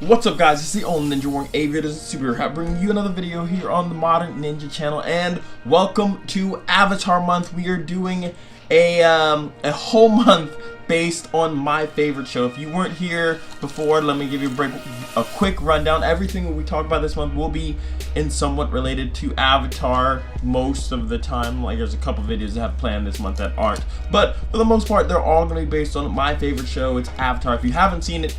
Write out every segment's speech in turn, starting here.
What's up, guys? It's the old Ninja Warring Aviators Super Hat, bringing you another video here on the Modern Ninja channel, and welcome to Avatar month. We are doing a whole month based on my favorite show. If you weren't here before, let me give you a quick rundown. Everything we talk about this month will be in somewhat related to Avatar most of the time. Like, there's a couple videos that have planned this month that aren't, but for the most part they're all going to be based on my favorite show. It's Avatar. If you haven't seen it,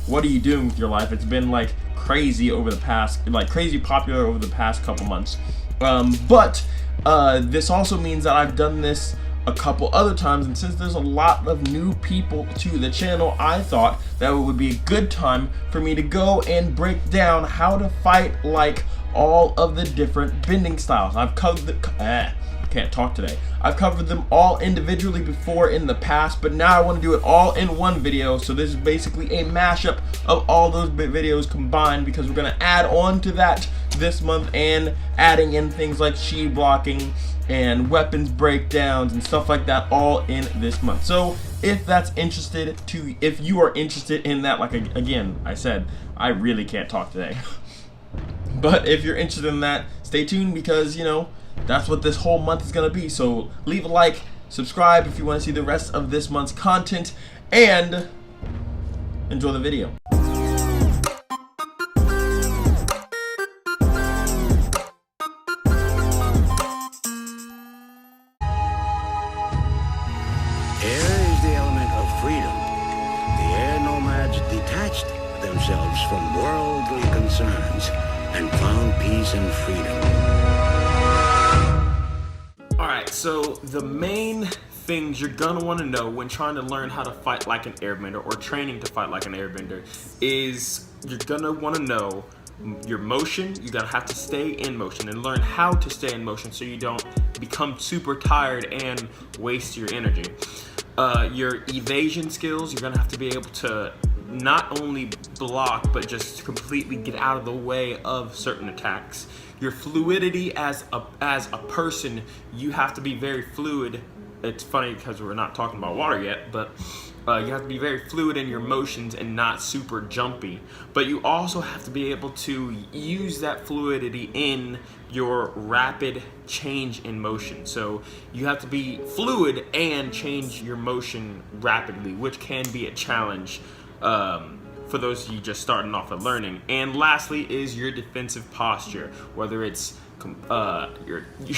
what are you doing with your life? It's been like crazy over the past, crazy popular over the past couple months. But this also means that I've done this a couple other times, and since there's a lot of new people to the channel, I thought that it would be a good time for me to go and break down how to fight like all of the different bending styles. I've covered can't talk today. I've covered them all individually before in the past, but now I want to do it all in one video. So this is basically a mashup of all those videos combined, because we're going to add on to that this month and adding in things like chi blocking and weapons breakdowns and stuff like that all in this month. So if you are interested in that, like again, I said, I really can't talk today. But if you're interested in that, stay tuned, because that's what this whole month is gonna be. So leave a like, subscribe if you want to see the rest of this month's content, and enjoy the video. Detached themselves from worldly concerns and found peace and freedom. Alright, so the main things you're gonna want to know when trying to learn how to fight like an airbender, or training to fight like an airbender, is you're gonna want to know your motion. You're gonna have to stay in motion and learn how to stay in motion so you don't become super tired and waste your energy. Your evasion skills, you're gonna have to be able to not only block, but just completely get out of the way of certain attacks. Your fluidity as a person, you have to be very fluid. It's funny because we're not talking about water yet, but you have to be very fluid in your motions and not super jumpy. But you also have to be able to use that fluidity in your rapid change in motion. So you have to be fluid and change your motion rapidly, which can be a challenge for those of you just starting off at learning. And lastly is your defensive posture, whether it's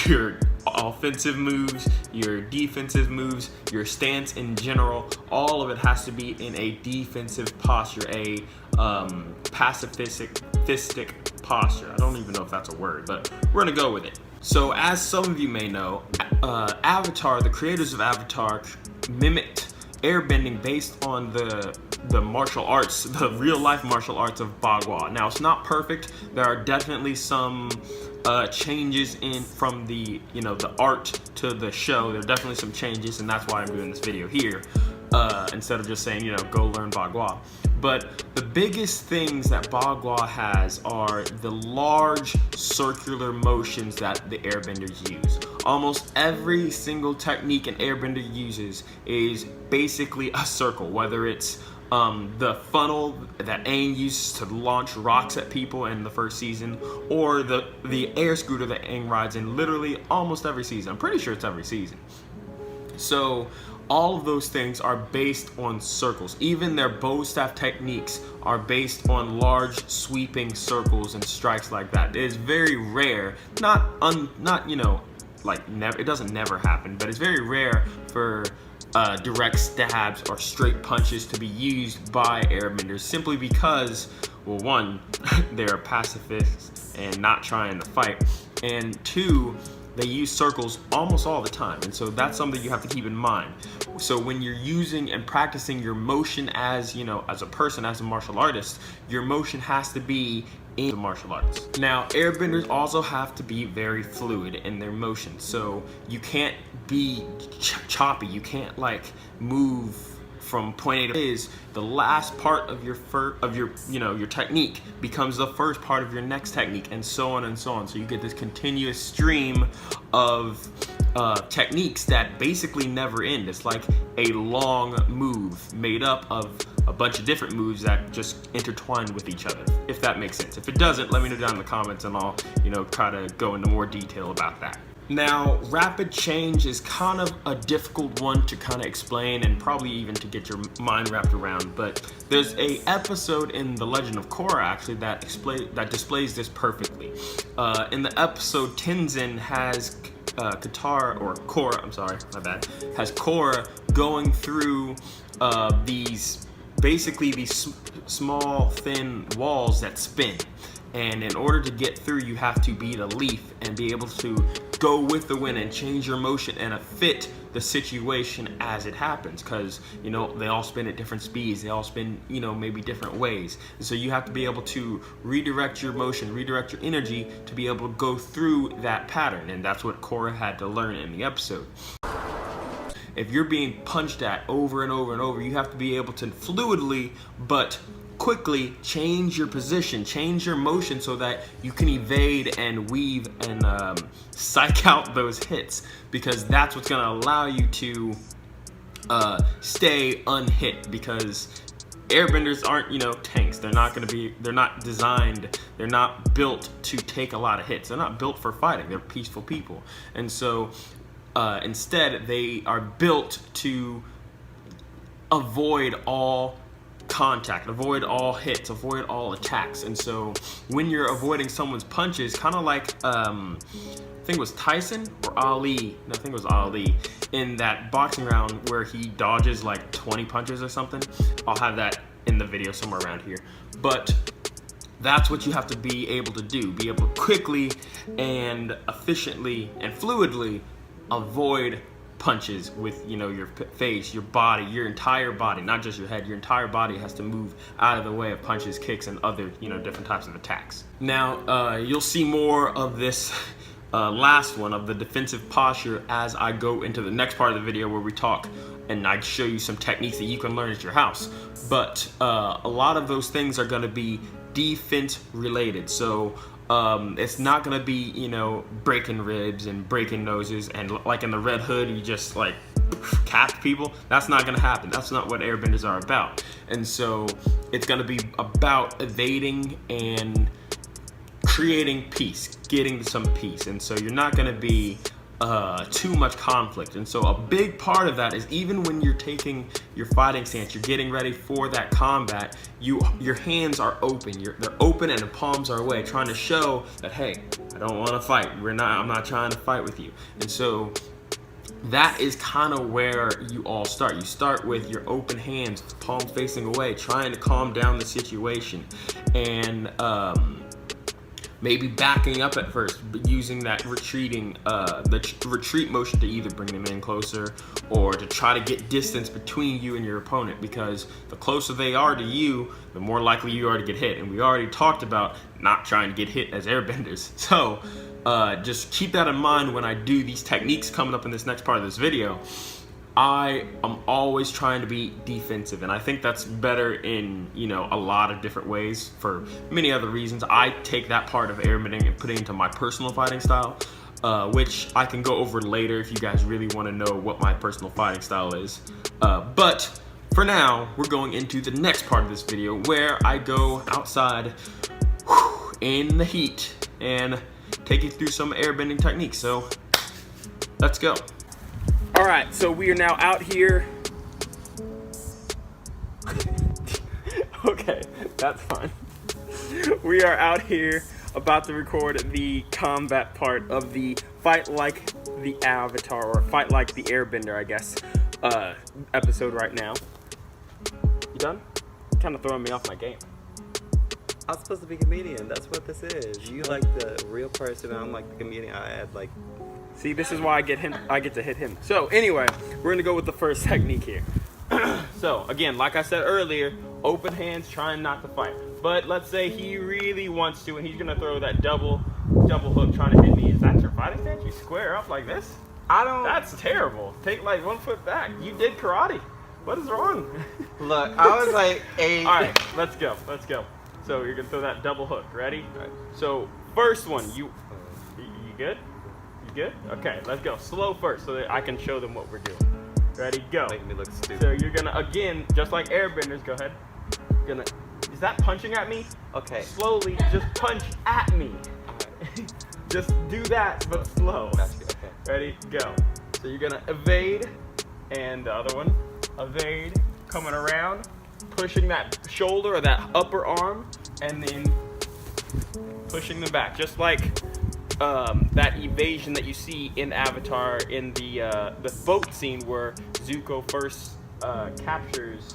your offensive moves, your defensive moves, your stance in general. All of it has to be in a defensive posture, a pacifistic posture. I don't even know if that's a word, but we're gonna go with it. So as some of you may know, Avatar, the creators of Avatar, mimicked airbending based on the martial arts, the real life martial arts of Bagua. Now, it's not perfect. There are definitely some changes from the the art to the show. There are definitely some changes, and that's why I'm doing this video here, instead of just saying go learn Bagua. But the biggest things that Bagua has are the large circular motions that the airbenders use. Almost every single technique an airbender uses is basically a circle, whether it's the funnel that Aang uses to launch rocks at people in the first season, or the air scooter that Aang rides in literally almost every season. I'm pretty sure it's every season. So all of those things are based on circles. Even their bow staff techniques are based on large sweeping circles and strikes like that. It is very rare, it doesn't never happen, but it's very rare for direct stabs or straight punches to be used by airbenders, simply because, well, one, they're pacifists and not trying to fight, and two, they use circles almost all the time. And so that's something you have to keep in mind. So when you're using and practicing your motion as a person, as a martial artist, your motion has to be in the martial arts. Now, airbenders also have to be very fluid in their motion. So you can't be choppy. You can't move from point A to is the last part of your technique becomes the first part of your next technique, and so on and so on. So you get this continuous stream of techniques that basically never end. It's like a long move made up of a bunch of different moves that just intertwine with each other, if that makes sense. If it doesn't, let me know down in the comments and I'll, try to go into more detail about that. Now, rapid change is kind of a difficult one to kind of explain and probably even to get your mind wrapped around, but there's a episode in The Legend of Korra actually that displays this perfectly. In the episode, Tenzin has has Korra going through these small thin walls that spin. And in order to get through, you have to be the leaf and be able to go with the wind and change your motion and fit the situation as it happens. Because, they all spin at different speeds. They all spin, maybe different ways. And so you have to be able to redirect your motion, redirect your energy to be able to go through that pattern. And that's what Korra had to learn in the episode. If you're being punched at over and over and over, you have to be able to fluidly, but quickly change your position, change your motion so that you can evade and weave and psych out those hits, because that's what's going to allow you to stay unhit, because airbenders aren't, tanks. They're not designed, they're not built to take a lot of hits. They're not built for fighting. They're peaceful people. And so instead they are built to avoid all contact, avoid all hits, avoid all attacks. And so when you're avoiding someone's punches, kind of like I think it was Tyson or Ali, no, I think it was Ali, in that boxing round where he dodges like 20 punches or something. I'll have that in the video somewhere around here. But that's what you have to be able to do, be able to quickly and efficiently and fluidly avoid punches with your face, your body, your entire body, not just your head. Your entire body has to move out of the way of punches, kicks, and other different types of attacks. Now you'll see more of this last one of the defensive posture as I go into the next part of the video, where we talk and I show you some techniques that you can learn at your house. But a lot of those things are going to be defense related. So it's not gonna be, breaking ribs and breaking noses and like in the Red Hood, you just like cap people. That's not gonna happen. That's not what airbenders are about. And so it's gonna be about evading and creating peace, getting some peace. And so you're not gonna be too much conflict. And so a big part of that is, even when you're taking your fighting stance, you're getting ready for that combat, your hands are open. They're open and the palms are away, trying to show that, hey, I don't want to fight. I'm not trying to fight with you. And so that is kind of where you all start. You start with your open hands, palms facing away, trying to calm down the situation, and maybe backing up at first, but using that the retreat motion to either bring them in closer or to try to get distance between you and your opponent, because the closer they are to you, the more likely you are to get hit. And we already talked about not trying to get hit as airbenders. So just keep that in mind when I do these techniques coming up in this next part of this video. I am always trying to be defensive, and I think that's better in a lot of different ways for many other reasons. I take that part of airbending and put it into my personal fighting style, which I can go over later if you guys really want to know what my personal fighting style is. But for now, we're going into the next part of this video, where I go outside in the heat and take you through some airbending techniques. So let's go. All right, so we are now out here. Okay, that's fine. We are out here about to record the combat part of the Fight Like the Avatar, or Fight Like the Airbender, I guess, episode right now. You done? Kind of throwing me off my game. I'm supposed to be a comedian. That's what this is. You like the real person. I'm like the comedian. I add like. See, this is why I get to hit him. So anyway, we're gonna go with the first technique here. So again, like I said earlier, open hands, trying not to fight. But let's say he really wants to, and he's gonna throw that double hook trying to hit me. Is that your fighting stance? You square up like this? That's terrible. Take like 1 foot back. You did karate. What is wrong? Look, I was like, All right, let's go. So you're gonna throw that double hook. Ready? All right. So first one, you good? You good? Okay, let's go. Slow first so that I can show them what we're doing. Ready, go. Making me look stupid. So you're gonna, again, just like airbenders, go ahead. Is that punching at me? Okay. Slowly, just punch at me. Alright. Just do that, but slow. Gotcha, okay. Ready, go. So you're gonna evade, and the other one, evade, coming around, pushing that shoulder or that upper arm, and then pushing them back, just like that evasion that you see in Avatar in the boat scene where Zuko first captures.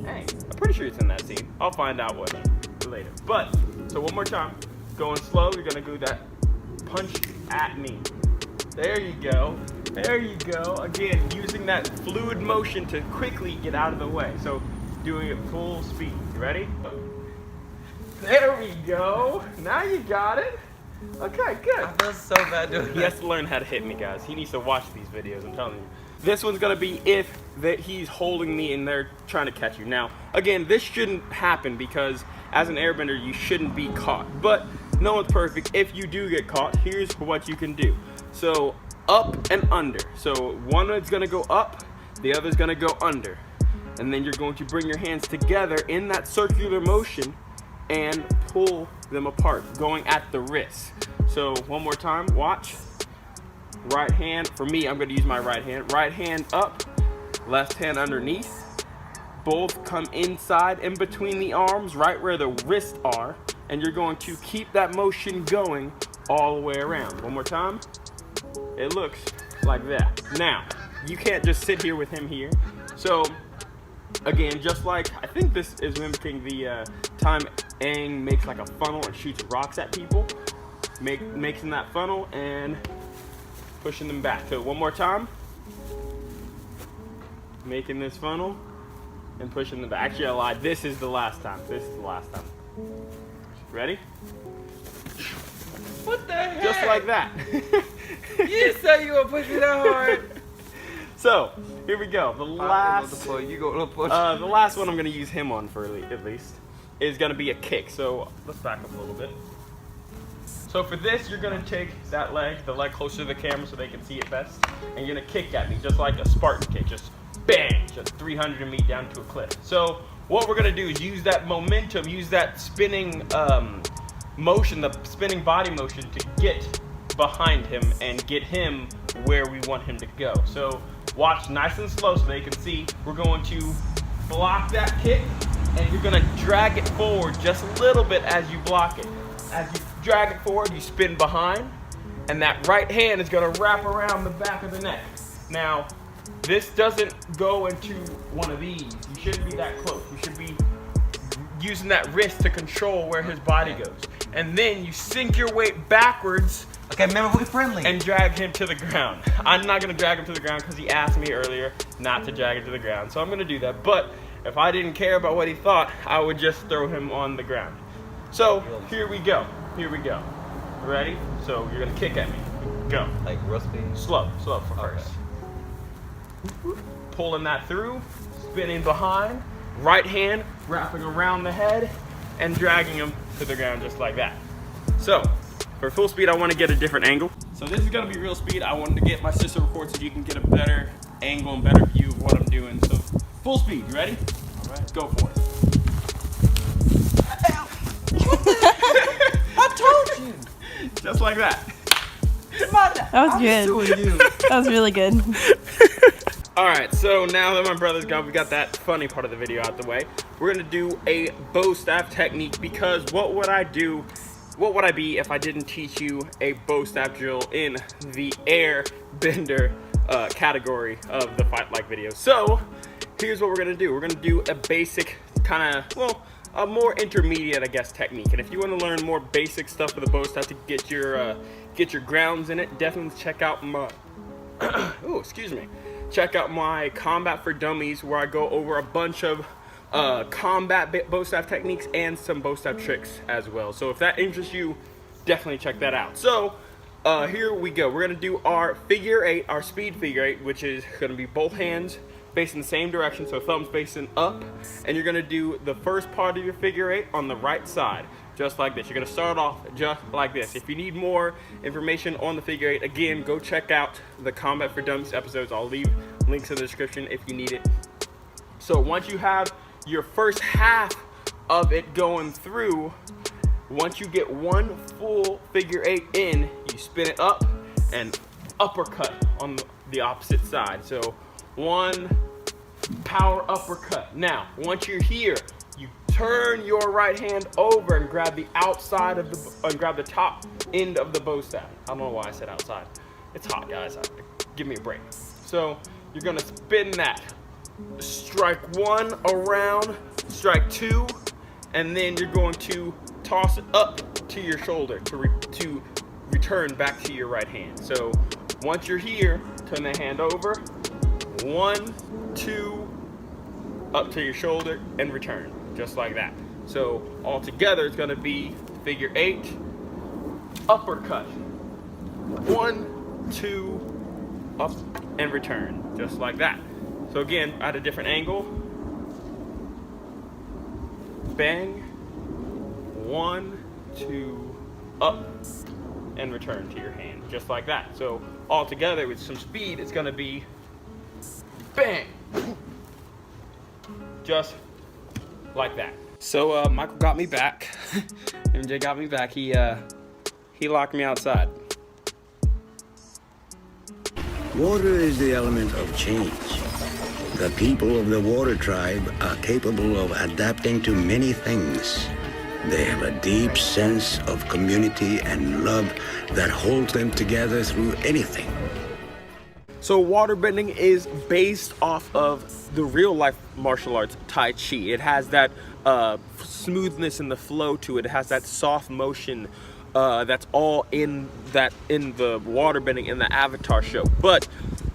Hey, I'm pretty sure it's in that scene. I'll find out what later. But so one more time, going slow. You're gonna do that punch at me. There you go. There you go. Again, using that fluid motion to quickly get out of the way. So doing it full speed. You ready? There we go. Now you got it. Okay, good. I feel so bad doing He that. has to learn how to hit me, guys. He needs to watch these videos, I'm telling you. This one's gonna be if that he's holding me and they're trying to catch you. Now, again, this shouldn't happen because as an airbender, you shouldn't be caught. But no one's perfect. If you do get caught, here's what you can do. So up and under. So one is gonna go up, the other's gonna go under. And then you're going to bring your hands together in that circular motion and pull them apart, going at the wrist. So one more time, watch. Right hand, for me, I'm gonna use my right hand. Right hand up, left hand underneath. Both come inside in between the arms, right where the wrists are. And you're going to keep that motion going all the way around. One more time. It looks like that. Now, you can't just sit here with him here. So, again, just like, I think this is mimicking the time Aang makes like a funnel and shoots rocks at people. Making that funnel and pushing them back. So one more time. Making this funnel and pushing them back. Actually, I lied. This is the last time. This is the last time. Ready? What the heck? Just like that. You didn't say you were pushing that hard. So, here we go. The last... You go to push. The last one I'm going to use him on for at least is going to be a kick. So let's back up a little bit. So for this, you're going to take that leg, the leg closer to the camera so they can see it best, and you're going to kick at me just like a Spartan kick. Just bang, just 300 me down to a cliff. So what we're going to do is use that momentum, use that spinning motion, the spinning body motion to get behind him and get him where we want him to go. So watch nice and slow so they can see. We're going to block that kick and you're gonna drag it forward just a little bit as you block it. As you drag it forward, you spin behind and that right hand is gonna wrap around the back of the neck. Now, this doesn't go into one of these. You shouldn't be that close. You should be using that wrist to control where his body goes. And then you sink your weight backwards. Okay, remember, we're friendly. And drag him to the ground. I'm not gonna drag him to the ground because he asked me earlier not to drag him to the ground. So I'm gonna do that. But if I didn't care about what he thought, I would just throw him on the ground. So here we go. Here we go. Ready? So you're gonna kick at me. Go. Like real speed? Slow for first. Pulling that through, spinning behind, right hand wrapping around the head, and dragging him to the ground just like that. So, for full speed, I want to get a different angle. So this is going to be real speed. I wanted to get my sister record so you can get a better angle and better view of what I'm doing. So, full speed. You ready? All right. Go for it. I told you. Just like that. That was good. That was really good. Alright, so now that my brother's gone, we got that funny part of the video out the way. We're gonna do a bow staff technique because what would I be if I didn't teach you a bow staff drill in the air bender category of the Fight Like video? So, here's what we're gonna do. We're gonna do a basic kind of, well, a more intermediate, I guess, technique. And if you want to learn more basic stuff with the bow staff to get your grounds in it, definitely check out my, oh, excuse me. Check out my Combat for Dummies where I go over a bunch of combat bow staff techniques and some bow staff tricks as well. So if that interests you, definitely check that out. So here we go. We're going to do our figure eight, our speed figure eight, which is going to be both hands facing the same direction, so thumbs facing up. And you're going to do the first part of your figure eight on the right side. Just like this. You're going to start off just like this. If you need more information on the figure eight, again, go check out the Combat for Dummies episodes. I'll leave Links in the description if you need it. So once you have your first half of it going through, once you get one full figure 8 in, you spin it up and uppercut on the opposite side. So one power uppercut. Now, once you're here, you turn your right hand over and grab the outside of the, grab the top end of the bow staff. I don't know why I said outside. It's hot, guys. Give me a break. So you're gonna spin that. Strike 1 around, strike 2, and then you're going to toss it up to your shoulder to return back to your right hand. So once you're here, turn the hand over, 1, 2, up to your shoulder and return, just like that. So all together it's gonna be figure 8, uppercut, 1, 2, up and return, just like that. So again, at a different angle, bang, 1, 2, up and return to your hand, just like that. So all together with some speed, it's gonna be bang, just like that. So Michael got me back. MJ got me back. He locked me outside. Water is the element of change. The people of the water tribe are capable of adapting to many things. They have a deep sense of community and love that holds them together through anything. So waterbending is based off of the real life martial arts Tai Chi. It has that smoothness in the flow to it. It has that soft motion that's all in the waterbending in the Avatar show. But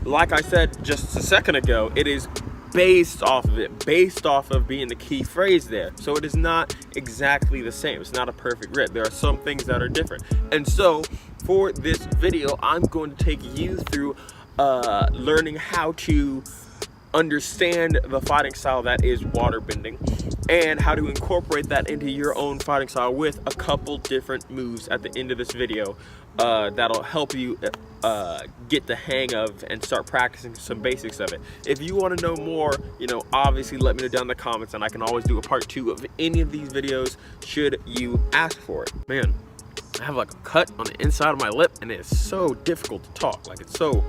like I said just a second ago, it is based off of it, based off of being the key phrase there. So it is not exactly the same. It's not a perfect rip. There are some things that are different. And so for this video, I'm going to take you through learning how to understand the fighting style that is waterbending and how to incorporate that into your own fighting style with a couple different moves at the end of this video that'll help you get the hang of and start practicing some basics of it. If you want to know more, you know, obviously let me know down in the comments, and I can always do a part 2 of any of these videos should you ask for it. Man, I have like a cut on the inside of my lip, and it is so difficult to talk. Like, it's so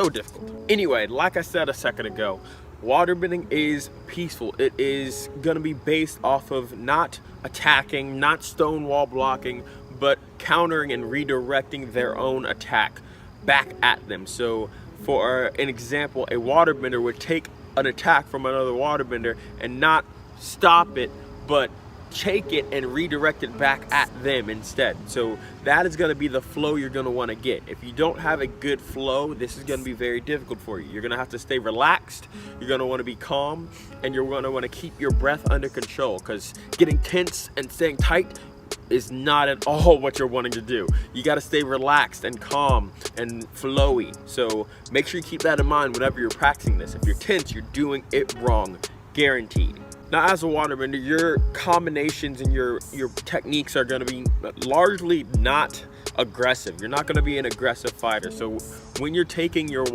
difficult. Anyway, like I said a second ago, waterbending is peaceful. It is gonna be based off of not attacking, not stonewall blocking, but countering and redirecting their own attack back at them. So for an example, a waterbender would take an attack from another waterbender and not stop it, but take it and redirect it back at them instead. So that is going to be the flow you're going to want to get. If you don't have a good flow, this is going to be very difficult for you. You're going to have to stay relaxed, you're going to want to be calm, and you're going to want to keep your breath under control, because getting tense and staying tight is not at all what you're wanting to do. You got to stay relaxed and calm and flowy. So make sure you keep that in mind whenever you're practicing this. If you're tense, you're doing it wrong, guaranteed. Now, as a waterbender, your combinations and your techniques are going to be largely not aggressive. You're not going to be an aggressive fighter. So when you're taking your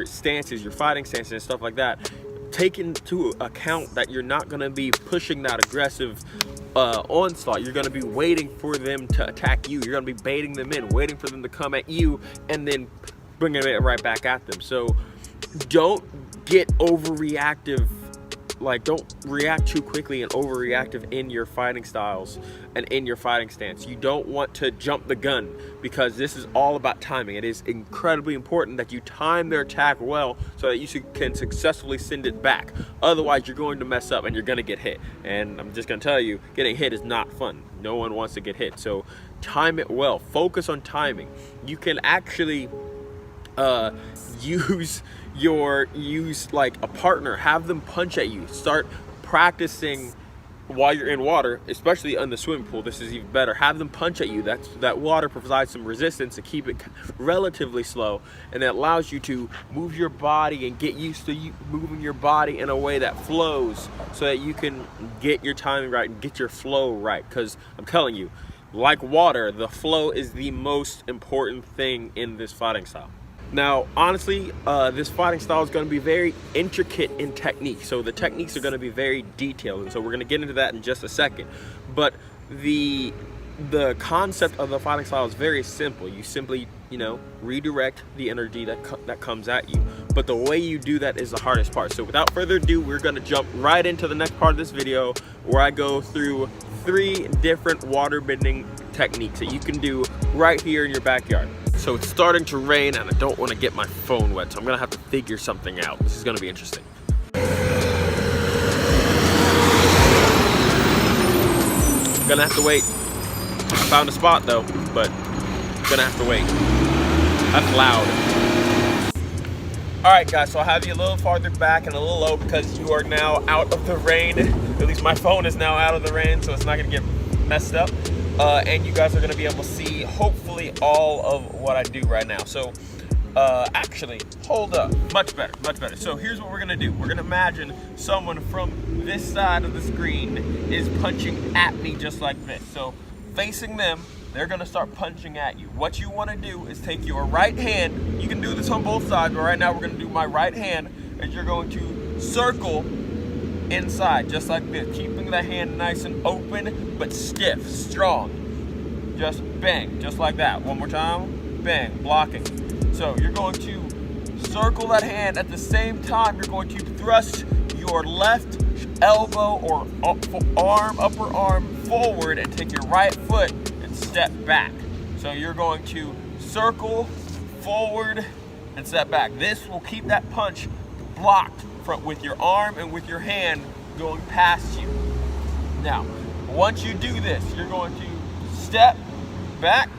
stances, your fighting stances and stuff like that, take into account that you're not going to be pushing that aggressive onslaught. You're going to be waiting for them to attack you. You're going to be baiting them in, waiting for them to come at you, and then bringing it right back at them. So don't get overreactive. Like, don't react too quickly and overreactive in your fighting styles and in your fighting stance. You don't want to jump the gun, because this is all about timing. It is incredibly important that you time their attack well so that you can successfully send it back. Otherwise, you're going to mess up and you're going to get hit. And I'm just going to tell you, getting hit is not fun. No one wants to get hit. So time it well. Focus on timing. You can actually use like a partner, have them punch at you. Start practicing while you're in water, especially in the swimming pool. This is even better. Have them punch at you. That water provides some resistance to keep it relatively slow, and it allows you to move your body and get used to moving your body in a way that flows, so that you can get your timing right and get your flow right. Because I'm telling you, like water, the flow is the most important thing in this fighting style. Now, honestly, this fighting style is going to be very intricate in technique. So the techniques are going to be very detailed, and so we're going to get into that in just a second. But the concept of the fighting style is very simple. You simply, you know, redirect the energy that comes at you. But the way you do that is the hardest part. So without further ado, we're going to jump right into the next part of this video, where I go through 3 different water bending techniques that you can do right here in your backyard. So it's starting to rain and I don't want to get my phone wet, so I'm gonna have to figure something out. This is gonna be interesting. Gonna have to wait. I found a spot though, but gonna have to wait. That's loud. All right, guys, so I have you a little farther back and a little low because you are now out of the rain. At least my phone is now out of the rain, so it's not gonna get messed up. And you guys are gonna be able to see, hopefully, all of what I do right now. So, actually, hold up, much better, much better. So here's what we're gonna do. We're gonna imagine someone from this side of the screen is punching at me just like this. So facing them, they're gonna start punching at you. What you wanna do is take your right hand, you can do this on both sides, but right now we're gonna do my right hand, and you're going to circle inside, just like this, keeping the hand nice and open, but stiff, strong. Just bang, just like that. One more time, bang, blocking. So you're going to circle that hand. At the same time, you're going to thrust your left elbow or upper arm forward and take your right foot and step back. So you're going to circle forward and step back. This will keep that punch blocked with your arm and with your hand going past you. Now, once you do this, you're going to step back,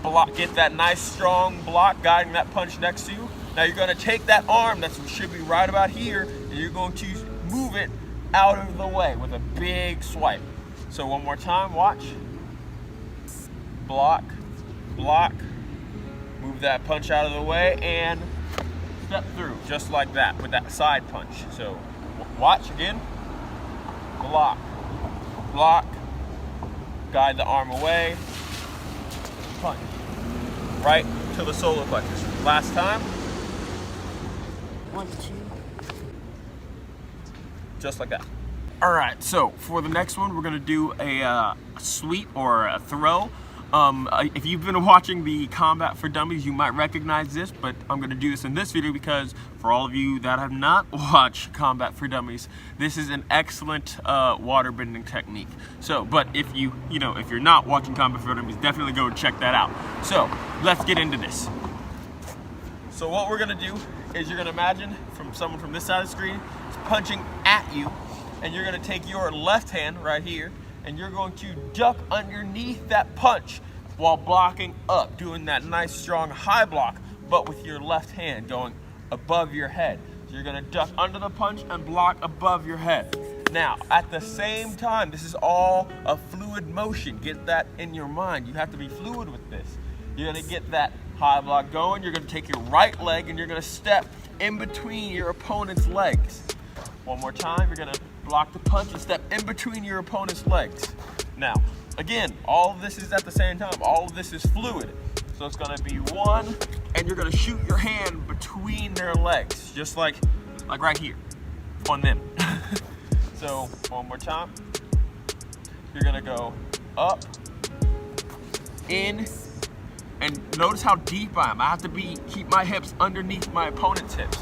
block, get that nice strong block guiding that punch next to you. Now you're going to take that arm that should be right about here, and you're going to move it out of the way with a big swipe. So one more time, watch. Block, block, move that punch out of the way, and step through, just like that, with that side punch. So, watch again. Block, block, guide the arm away, punch. Right to the solar plexus. Last time. 1, 2. Just like that. All right, so for the next one, we're gonna do a sweep or a throw. If you've been watching the Combat for Dummies, you might recognize this, but I'm going to do this in this video because for all of you that have not watched Combat for Dummies, this is an excellent water bending technique. So, but if if you're not watching Combat for Dummies, definitely go and check that out. So, let's get into this. So what we're going to do is you're going to imagine someone from this side of the screen is punching at you, and you're going to take your left hand right here, and you're going to duck underneath that punch while blocking up, doing that nice strong high block, but with your left hand going above your head. So you're gonna duck under the punch and block above your head. Now, at the same time, this is all a fluid motion. Get that in your mind. You have to be fluid with this. You're gonna get that high block going. You're gonna take your right leg and you're gonna step in between your opponent's legs. One more time, you're gonna block the punch and step in between your opponent's legs. Now, again, all of this is at the same time. All of this is fluid. So it's gonna be one, and you're gonna shoot your hand between their legs, just like right here, on them. So, one more time. You're gonna go up, in, and notice how deep I am. I have to keep my hips underneath my opponent's hips.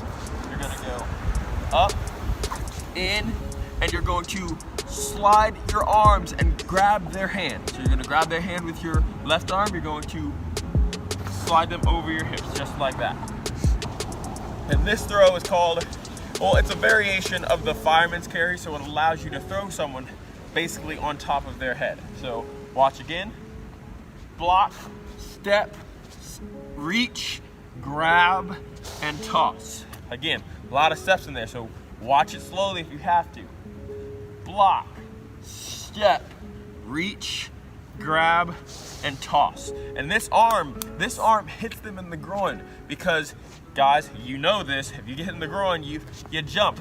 You're gonna go up, in, and you're going to slide your arms and grab their hand. So you're going to grab their hand with your left arm. You're going to slide them over your hips, just like that. And this throw is called, well, it's a variation of the fireman's carry, so it allows you to throw someone basically on top of their head. So watch again. Block, step, reach, grab, and toss. Again, a lot of steps in there, so watch it slowly if you have to. Block, step, reach, grab, and toss. And this arm hits them in the groin because, guys, you know this. If you get hit in the groin, you jump.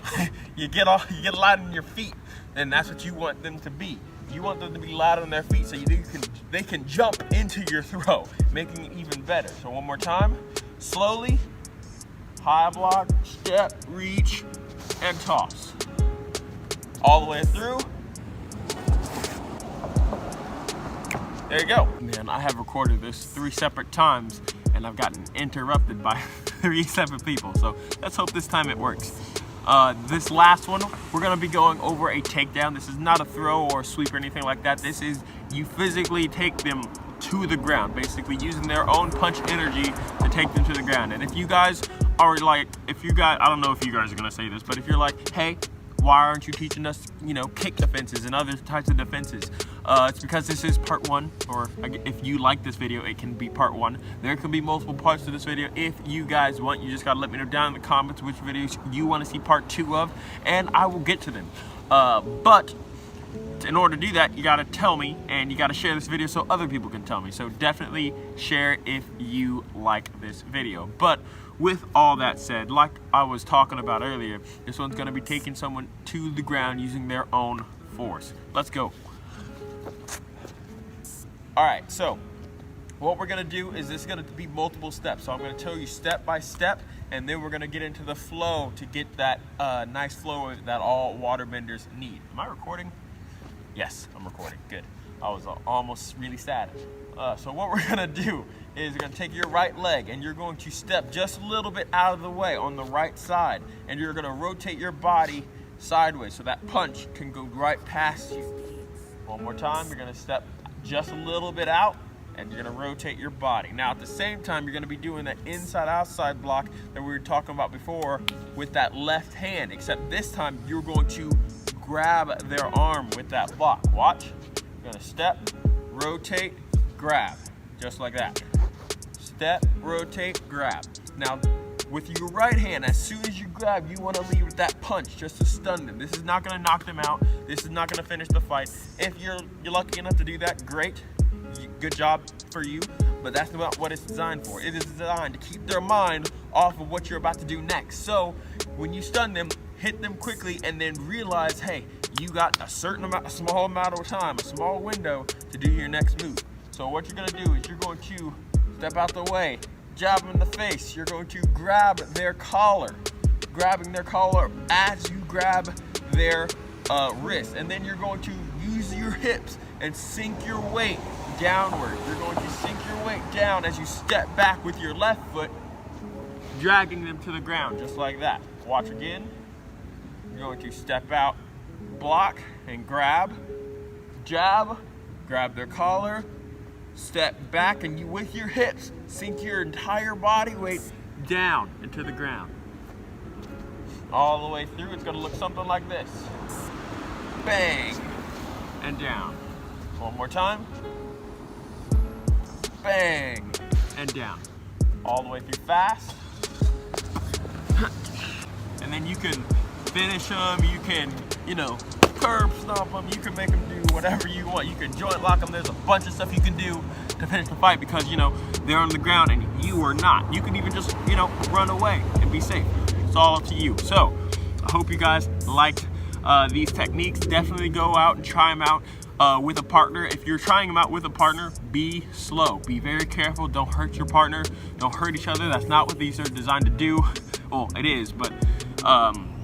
you get light on your feet, and that's what you want them to be. You want them to be light on their feet so they can jump into your throw, making it even better. So one more time, slowly, high block, step, reach, and toss. All the way through. There you go. Man, I have recorded this 3 separate times and I've gotten interrupted by 3 separate people. So let's hope this time it works. This last one, we're gonna be going over a takedown. This is not a throw or a sweep or anything like that. This is you physically take them to the ground, basically using their own punch energy to take them to the ground. And if you guys are like, I don't know if you guys are gonna say this, but if you're like, hey, why aren't you teaching us, kick defenses and other types of defenses? It's because this is part 1, or if you like this video, it can be part 1. There can be multiple parts to this video. If you guys want, you just gotta let me know down in the comments which videos you want to see part 2 of, and I will get to them. But in order to do that, you gotta tell me, and you gotta share this video so other people can tell me. So definitely share if you like this video. But with all that said, like I was talking about earlier, this one's gonna be taking someone to the ground using their own force. Let's go. All right, so what we're gonna do is this is gonna be multiple steps. So I'm gonna tell you step by step, and then we're gonna get into the flow to get that nice flow that all waterbenders need. Am I recording? Yes, I'm recording, good. I was almost really sad. So what we're gonna do is you're gonna take your right leg and you're going to step just a little bit out of the way on the right side, and you're gonna rotate your body sideways so that punch can go right past you. One more time, you're gonna step just a little bit out and you're gonna rotate your body. Now at the same time, you're gonna be doing that inside-outside block that we were talking about before with that left hand, except this time you're going to grab their arm with that block. Watch, you're gonna step, rotate, grab, just like that. Step, rotate, grab. Now, with your right hand, as soon as you grab, you want to leave with that punch just to stun them. This is not going to knock them out. This is not going to finish the fight. If you're lucky enough to do that, great. Good job for you. But that's not what it's designed for. It is designed to keep their mind off of what you're about to do next. So, when you stun them, hit them quickly, and then realize, hey, you got a small amount of time, a small window to do your next move. So what you're gonna do is you're going to step out the way, jab them in the face. You're going to grab their collar, grabbing their collar as you grab their wrist. And then you're going to use your hips and sink your weight downward. You're going to sink your weight down as you step back with your left foot, dragging them to the ground, just like that. Watch again. You're going to step out, block, and grab, jab, grab their collar, step back, and you with your hips sink your entire body weight down into the ground. All the way through, it's gonna look something like this. Bang, and down. One more time. Bang, and down. All the way through fast. And then you can finish them, you can, curb stomp them, you can make them do whatever you want. You can joint lock them. There's a bunch of stuff you can do to finish the fight because, they're on the ground and you are not. You can even just, run away and be safe. It's all up to you. So, I hope you guys liked these techniques. Definitely go out and try them out with a partner. If you're trying them out with a partner, be slow. Be very careful. Don't hurt your partner. Don't hurt each other. That's not what these are designed to do. Well, it is, but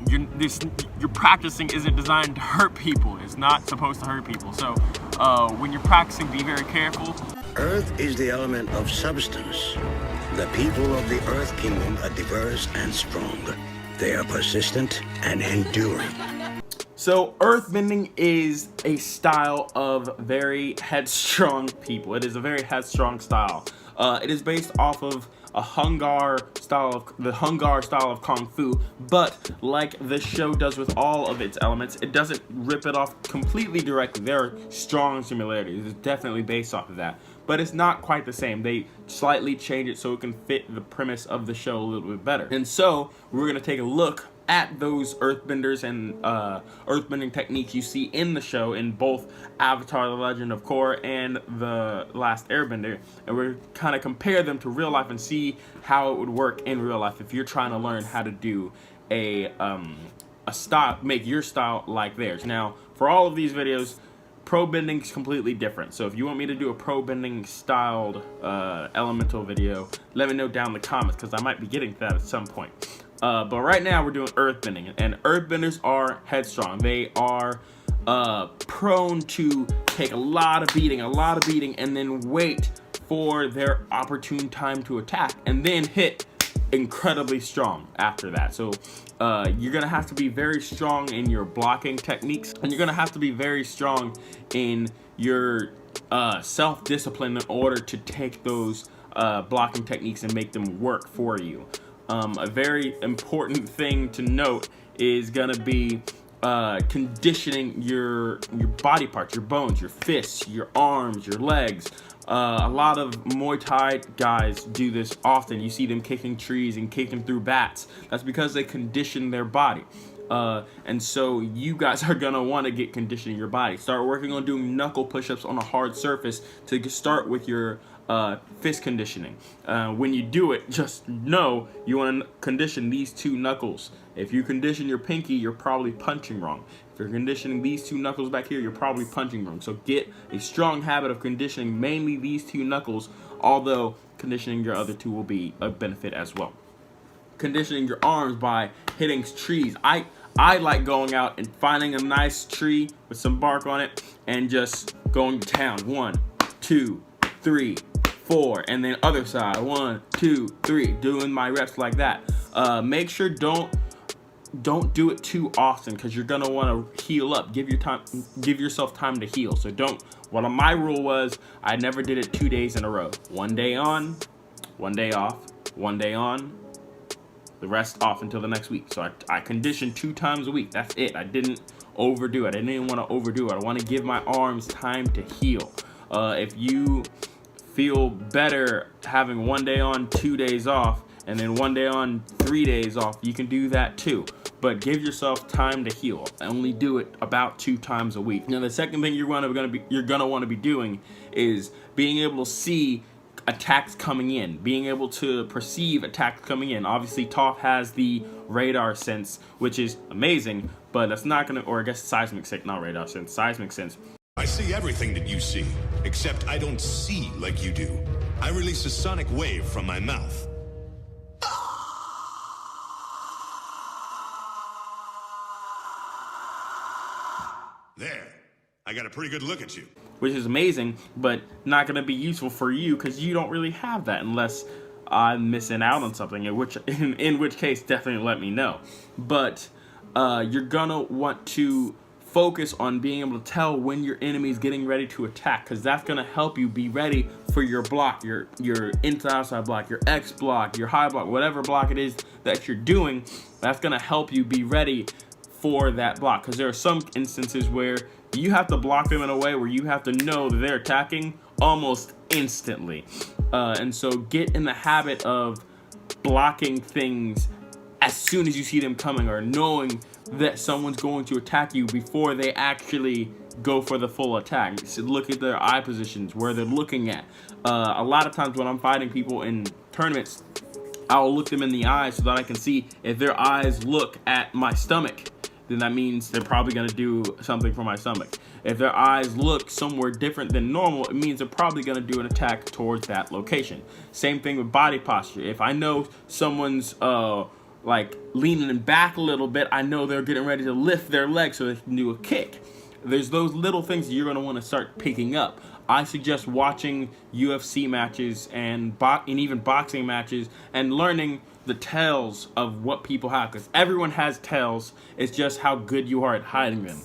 your practicing isn't designed to hurt people. It's not supposed to hurt people. So when you're practicing, be very careful. Earth is the element of substance. The people of the Earth Kingdom are diverse and strong. They are persistent and enduring. So earthbending is a style of very headstrong people. It is a very headstrong style. It is based off of the Hungar style of Kung Fu, but like the show does with all of its elements, it doesn't rip it off completely directly. There are strong similarities. It's definitely based off of that, but it's not quite the same. They slightly change it so it can fit the premise of the show a little bit better. And so we're gonna take a look at those earthbenders and earthbending techniques you see in the show in both Avatar: The Legend of Korra and The Last Airbender, and we're kind of compare them to real life and see how it would work in real life if you're trying to learn how to do a style, make your style like theirs. Now, for all of these videos, Pro bending is completely different. So if you want me to do a pro bending styled elemental video, let me know down in the comments, because I might be getting to that at some point. But right now we're doing earth bending, and earth benders are headstrong. They are prone to take a lot of beating, and then wait for their opportune time to attack, and then hit incredibly strong after that. So you're gonna have to be very strong in your blocking techniques, and you're gonna have to be very strong in your self-discipline in order to take those blocking techniques and make them work for you. A very important thing to note is gonna be conditioning your body parts, your bones, your fists, your arms, your legs. A lot of Muay Thai guys do this often. You see them kicking trees and kicking through bats. That's because they condition their body. And so you guys are gonna want to get conditioning your body. Start working on doing knuckle push-ups on a hard surface to start with your fist conditioning. When you do it, just know you want to condition these two knuckles. If you condition your pinky, you're probably punching wrong. If you're conditioning these two knuckles back here, you're probably punching wrong. So get a strong habit of conditioning mainly these two knuckles, although conditioning your other two will be a benefit as well. Conditioning your arms by hitting trees. I like going out and finding a nice tree with some bark on it and just going to town. 1, 2, 3, 4, and then other side. 1, 2, 3, doing my reps like that. Make sure don't do it too often, because you're gonna want to heal up. Give yourself time to heal. So my rule was I never did it 2 days in a row. 1 day on, 1 day off, 1 day on, the rest off until the next week. So I conditioned 2 times a week. That's it. I didn't overdo it. I didn't even want to overdo it. I want to give my arms time to heal. If you feel better having 1 day on, 2 days off, and then 1 day on, 3 days off, you can do that too. But give yourself time to heal. Only do it about 2 times a week. Now, the second thing you're gonna want to be doing is being able to see attacks coming in, being able to perceive attacks coming in. Obviously, Toph has the radar sense, which is amazing, but that's not gonna, or I guess seismic sense, not radar sense, seismic sense. I see everything that you see, except I don't see like you do. I release a sonic wave from my mouth. There. I got a pretty good look at you. Which is amazing, but not going to be useful for you because you don't really have that unless I'm missing out on something, in which case definitely let me know. But you're going to want to focus on being able to tell when your enemy is getting ready to attack, because that's going to help you be ready for your block, your inside-outside block, your X block, your high block, whatever block it is that you're doing. That's going to help you be ready for that block, because there are some instances where you have to block them in a way where you have to know that they're attacking almost instantly. And so get in the habit of blocking things as soon as you see them coming, or knowing that someone's going to attack you before they actually go for the full attack. So look at their eye positions, where they're looking at. A lot of times when I'm fighting people in tournaments, I'll look them in the eyes so that I can see if their eyes look at my stomach, then that means they're probably gonna do something for my stomach. If their eyes look somewhere different than normal, it means they're probably gonna do an attack towards that location. Same thing with body posture. If I know someone's like leaning back a little bit, I know they're getting ready to lift their leg so they can do a kick. There's those little things that you're gonna wanna start picking up. I suggest watching UFC matches and even boxing matches and learning the tells of what people have, because everyone has tells. It's just how good you are at hiding them,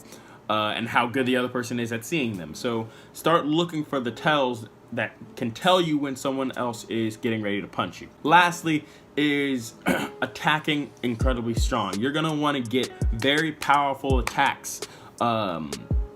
and how good the other person is at seeing them. So start looking for the tells that can tell you when someone else is getting ready to punch you. Lastly is attacking incredibly strong. You're gonna want to get very powerful attacks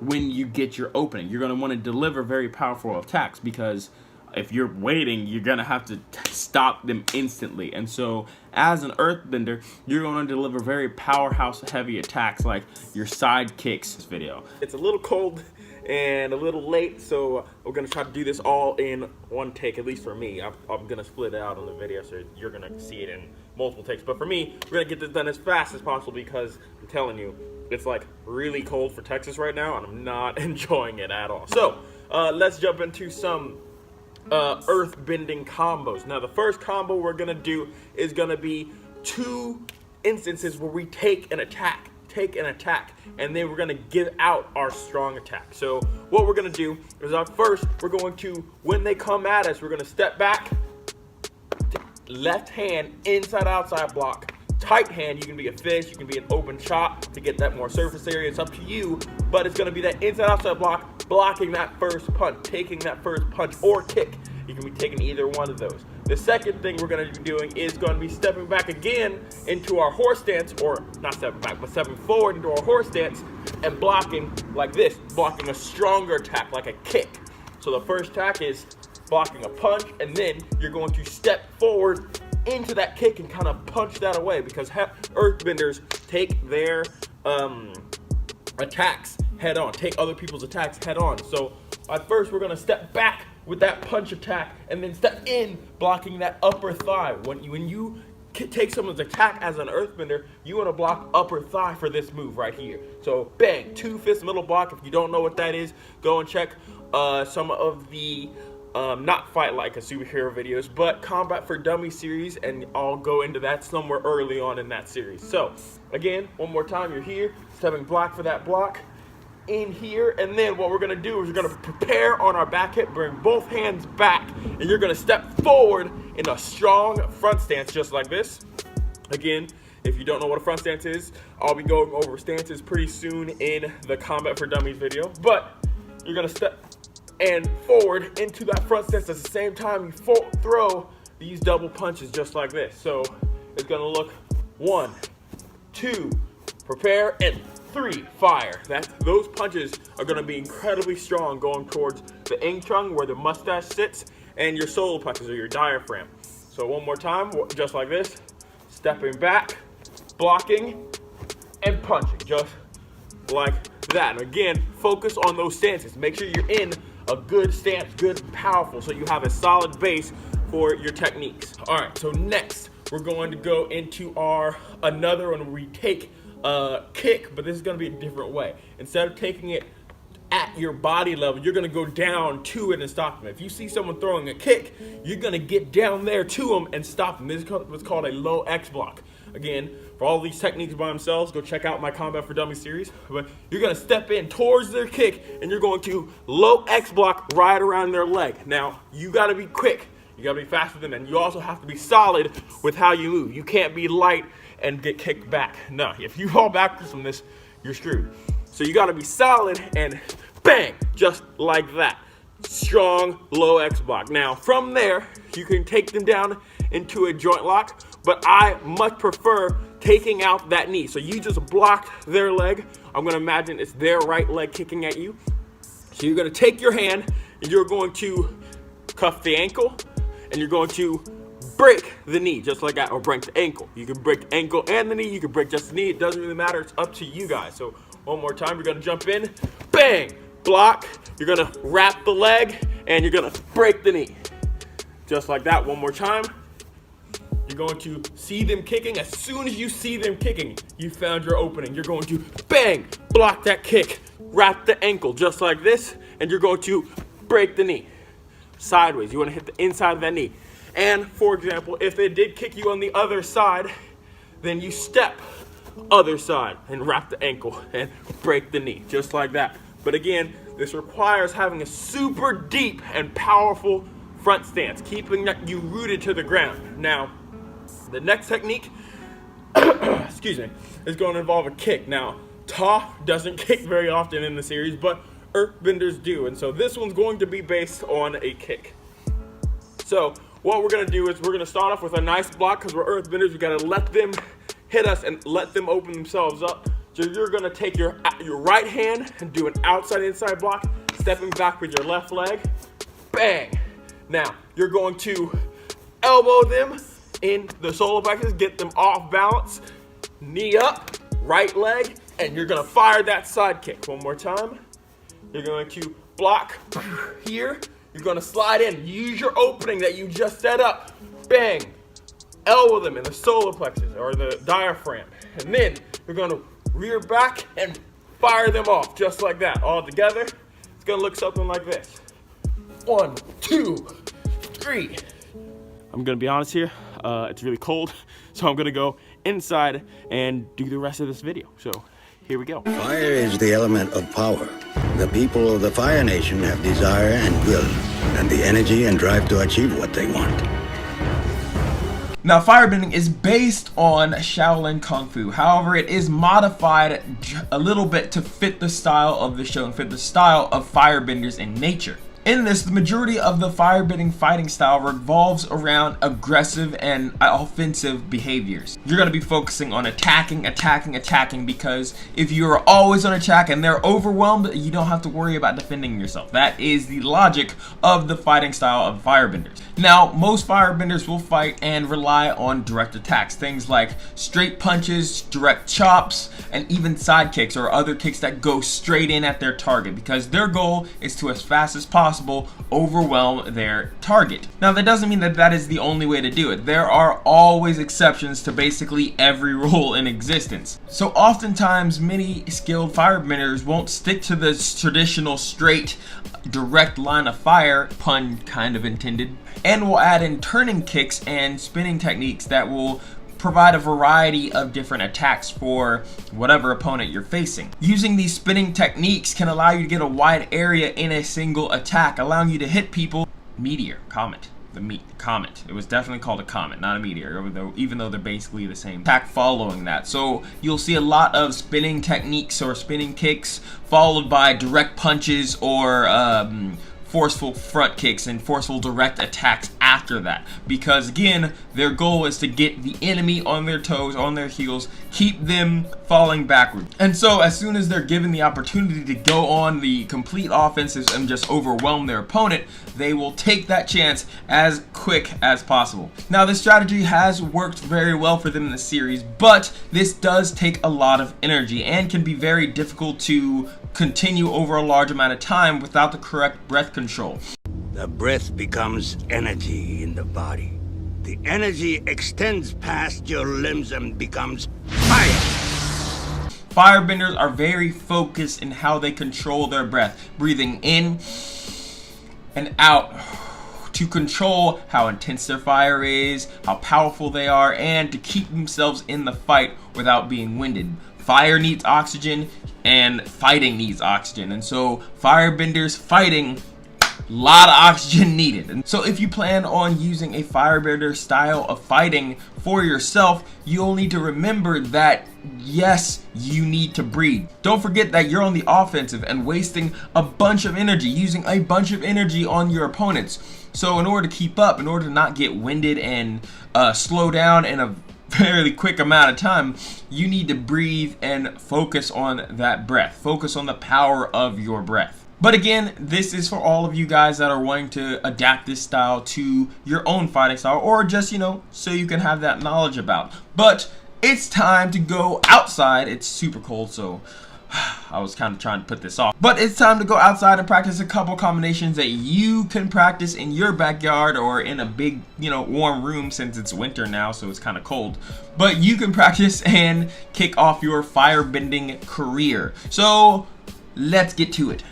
when you get your opening. You're gonna want to deliver very powerful attacks, because if you're waiting, you're gonna have to stop them instantly. And so as an earthbender, you're gonna deliver very powerhouse heavy attacks like your side kicks. This video, it's a little cold and a little late, so we're gonna try to do this all in one take, at least for me. I'm gonna split it out on the video so you're gonna see it in multiple takes, but for me, we're gonna get this done as fast as possible, because I'm telling you, it's like really cold for Texas right now, and I'm not enjoying it at all. So let's jump into some earth bending combos. Now the first combo we're gonna do is gonna be 2 instances where we take an attack, and then we're gonna give out our strong attack. So what we're gonna do is first we're going to, when they come at us, we're gonna step back, left hand inside outside block, tight hand. You can be a fish, you can be an open chop to get that more surface area. It's up to you, but it's gonna be that inside outside block, blocking that first punch, taking that first punch or kick. You can be taking either one of those. The second thing we're gonna be doing is gonna be stepping back again into our horse stance, or not stepping back, but stepping forward into our horse stance and blocking like this, blocking a stronger attack, like a kick. So the first attack is blocking a punch, and then you're going to step forward into that kick and kind of punch that away, because earthbenders take their attacks head on, take other people's attacks head on. So at first we're gonna step back with that punch attack, and then step in, blocking that upper thigh. When you take someone's attack as an earthbender, you want to block upper thigh for this move right here. So bang, 2 fist middle block. If you don't know what that is, go and check some of the not Fight Like a Superhero videos, but Combat for Dummies series, and I'll go into that somewhere early on in that series. So again, one more time, you're here, stepping block for that block, in here, and then what we're gonna do is we're gonna prepare on our back hip, bring both hands back, and you're gonna step forward in a strong front stance, just like this. Again, if you don't know what a front stance is, I'll be going over stances pretty soon in the Combat for Dummies video, but you're gonna step and forward into that front stance. At the same time, you throw these double punches just like this. So it's gonna look 1, 2, prepare, and 3, fire. Those punches are gonna be incredibly strong, going towards the Ingchung, where the mustache sits, and your solar plexus, or your diaphragm. So one more time, just like this, stepping back, blocking, and punching, just like that. And again, focus on those stances. Make sure you're in a good stance, good and powerful, so you have a solid base for your techniques. All right, so next we're going to go into another one where we take kick, but this is going to be a different way. Instead of taking it at your body level, you're going to go down to it and stop them. If you see someone throwing a kick, you're going to get down there to them and stop them. This is what's called a low X block. Again, for all these techniques by themselves, go check out my Combat for Dummies series. But you're going to step in towards their kick, and you're going to low X block right around their leg. Now, you got to be quick. You got to be faster than them. And you also have to be solid with how you move. You can't be light and get kicked back. No, if you fall backwards from this, you're screwed. So you gotta be solid and bang, just like that. Strong, low X block. Now, from there, you can take them down into a joint lock, but I much prefer taking out that knee. So you just blocked their leg. I'm gonna imagine it's their right leg kicking at you. So you're gonna take your hand and you're going to cuff the ankle, and you're going to break the knee just like that, or break the ankle. You can break the ankle and the knee, you can break just the knee, it doesn't really matter, it's up to you guys. So one more time, you're gonna jump in, bang, block, you're gonna wrap the leg, and you're gonna break the knee. Just like that, one more time. You're going to see them kicking. As soon as you see them kicking, you found your opening. You're going to bang, block that kick, wrap the ankle just like this, and you're going to break the knee. Sideways, you wanna hit the inside of that knee. And for example, if they did kick you on the other side, then you step other side and wrap the ankle and break the knee, just like that. But again, this requires having a super deep and powerful front stance, keeping you rooted to the ground. Now, the next technique, excuse me, is going to involve a kick. Now, Toph doesn't kick very often in the series, but earthbenders do, and so this one's going to be based on a kick. So what we're gonna do is we're gonna start off with a nice block, because we're earthbenders. We gotta let them hit us and let them open themselves up. So you're gonna take your right hand and do an outside-inside block, stepping back with your left leg, bang. Now you're going to elbow them in the solar plexus, get them off balance, knee up, right leg, and you're gonna fire that side kick. One more time. You're going to block here. You're going to slide in. Use your opening that you just set up. Bang. Elbow them in the solar plexus or the diaphragm. And then you're going to rear back, and fire them off just like that. All together, it's gonna look something like this. 1, 2, 3. I'm gonna be honest here, it's really cold, so I'm gonna go inside and do the rest of this video. So here we go. Fire is the element of power. The people of the Fire Nation have desire and will, and the energy and drive to achieve what they want. Now, firebending is based on Shaolin Kung Fu. However, it is modified a little bit to fit the style of the show and fit the style of firebenders in nature. In this, the majority of the firebending fighting style revolves around aggressive and offensive behaviors. You're going to be focusing on attacking, because if you're always on attack and they're overwhelmed, you don't have to worry about defending yourself. That is the logic of the fighting style of firebenders. Now, most firebenders will fight and rely on direct attacks, things like straight punches, direct chops, and even side kicks or other kicks that go straight in at their target, because their goal is to, as fast as possible, overwhelm their target. Now, that doesn't mean that that is the only way to do it. There are always exceptions to basically every rule in existence. So oftentimes, many skilled firebenders won't stick to the traditional straight direct line of fire, pun kind of intended, and will add in turning kicks and spinning techniques that will provide a variety of different attacks for whatever opponent you're facing. Using these spinning techniques can allow you to get a wide area in a single attack, allowing you to hit people. Meteor, comet, comet. It was definitely called a comet, not a meteor, even though they're basically the same attack following that. So you'll see a lot of spinning techniques or spinning kicks followed by direct punches or forceful front kicks and forceful direct attacks after that, because again, their goal is to get the enemy on their toes, on their heels, keep them falling backward. And so as soon as they're given the opportunity to go on the complete offensive and just overwhelm their opponent, they will take that chance as quick as possible. Now, this strategy has worked very well for them in the series, but this does take a lot of energy and can be very difficult to continue over a large amount of time without the correct breath control. The breath becomes energy in the body. The energy extends past your limbs and becomes fire. Firebenders are very focused in how they control their breath, breathing in and out to control how intense their fire is, how powerful they are, and to keep themselves in the fight without being winded. Fire needs oxygen and fighting needs oxygen, and so firebenders fighting, a lot of oxygen needed. And so if you plan on using a firebender style of fighting for yourself, you'll need to remember that yes, you need to breathe. Don't forget that you're on the offensive and wasting a bunch of energy, using a bunch of energy on your opponents. So in order to keep up, in order to not get winded and slow down in a fairly quick amount of time, you need to breathe and focus on that breath. Focus on the power of your breath. But again, this is for all of you guys that are wanting to adapt this style to your own fighting style, or just, so you can have that knowledge about. But it's time to go outside. It's super cold, so I was kind of trying to put this off. But it's time to go outside and practice a couple combinations that you can practice in your backyard or in a big, warm room, since it's winter now, so it's kind of cold. But you can practice and kick off your firebending career. So let's get to it.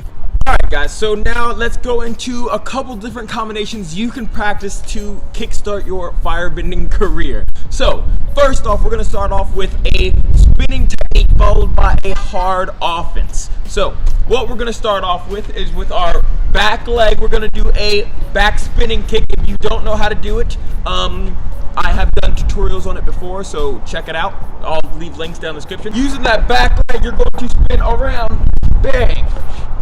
Alright guys, so now let's go into a couple different combinations you can practice to kickstart your firebending career. So, first off, we're going to start off with a spinning technique followed by a hard offense. So, what we're going to start off with is with our back leg, we're going to do a back spinning kick. If you don't know how to do it, I have done tutorials on it before, so check it out. I'll leave links down in the description. Using that back leg, you're going to spin around, bang,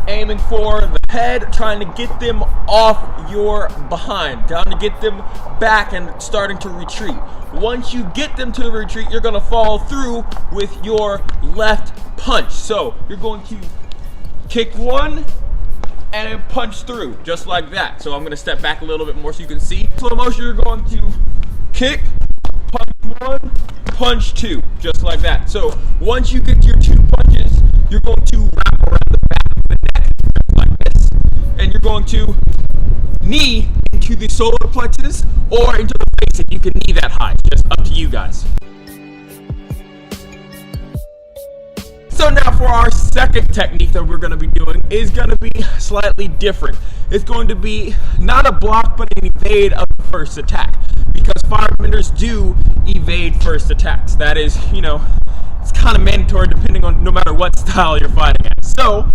aiming for the head, trying to get them off your behind, trying to get them back and starting to retreat. Once you get them to retreat, you're going to follow through with your left punch. So you're going to kick one and then punch through, just like that. So I'm going to step back a little bit more so you can see. Slow motion, you're going to kick, punch one, punch two, just like that. So once you get your two punches, you're going to wrap around the back of the neck, just like this. And you're going to knee into the solar plexus or into the face if you can knee that high. Just up to you guys. So now for our second technique that we're going to be doing is going to be slightly different. It's going to be not a block but an evade of the first attack, because firebenders do evade first attacks. That is, you know, it's kind of mandatory depending on no matter what style you're fighting at. So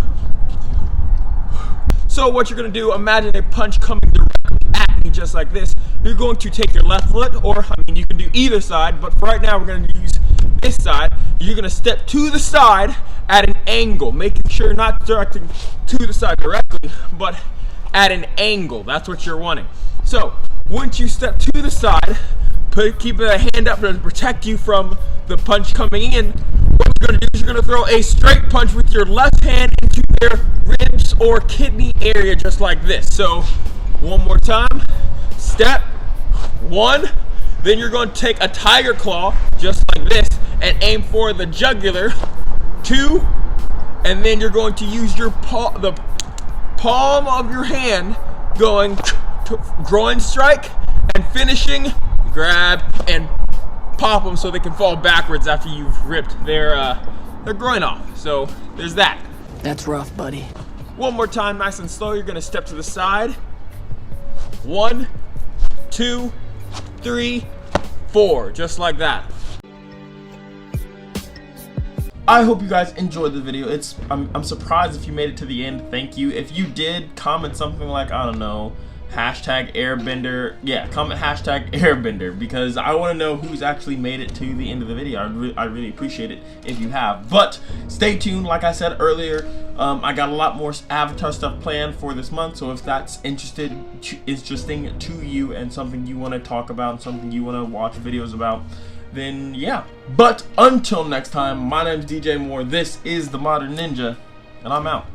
what you're going to do, imagine a punch coming directly at me just like this. You're going to take your left foot, or I mean you can do either side, but for right now we're going to use this side. You're going to step to the side at an angle, making sure you're not directing to the side directly, but at an angle. That's what you're wanting. So once you step to the side, keep a hand up to protect you from the punch coming in. What you're going to do is you're going to throw a straight punch with your left hand into their ribs or kidney area just like this. So one more time, step, one, then you're going to take a tiger claw just like this and aim for the jugular, two, and then you're going to use your the palm of your hand going to groin strike and finishing, grab and pop them so they can fall backwards after you've ripped their groin off. So there's that. That's rough, buddy. One more time, nice and slow. You're gonna step to the side. 1, 2, 3, 4, just like that. I hope you guys enjoyed the video. I'm surprised if you made it to the end. Thank you. If you did, comment something like, I don't know, #airbender. Yeah, comment #airbender, because I want to know who's actually made it to the end of the video. I really appreciate it if you have. But stay tuned. Like I said earlier, I got a lot more Avatar stuff planned for this month, so if that's interesting to you and something you want to talk about and something you want to watch videos about, then yeah. But until next time, my name's DJ Moore. This is The Modern Ninja, and I'm out.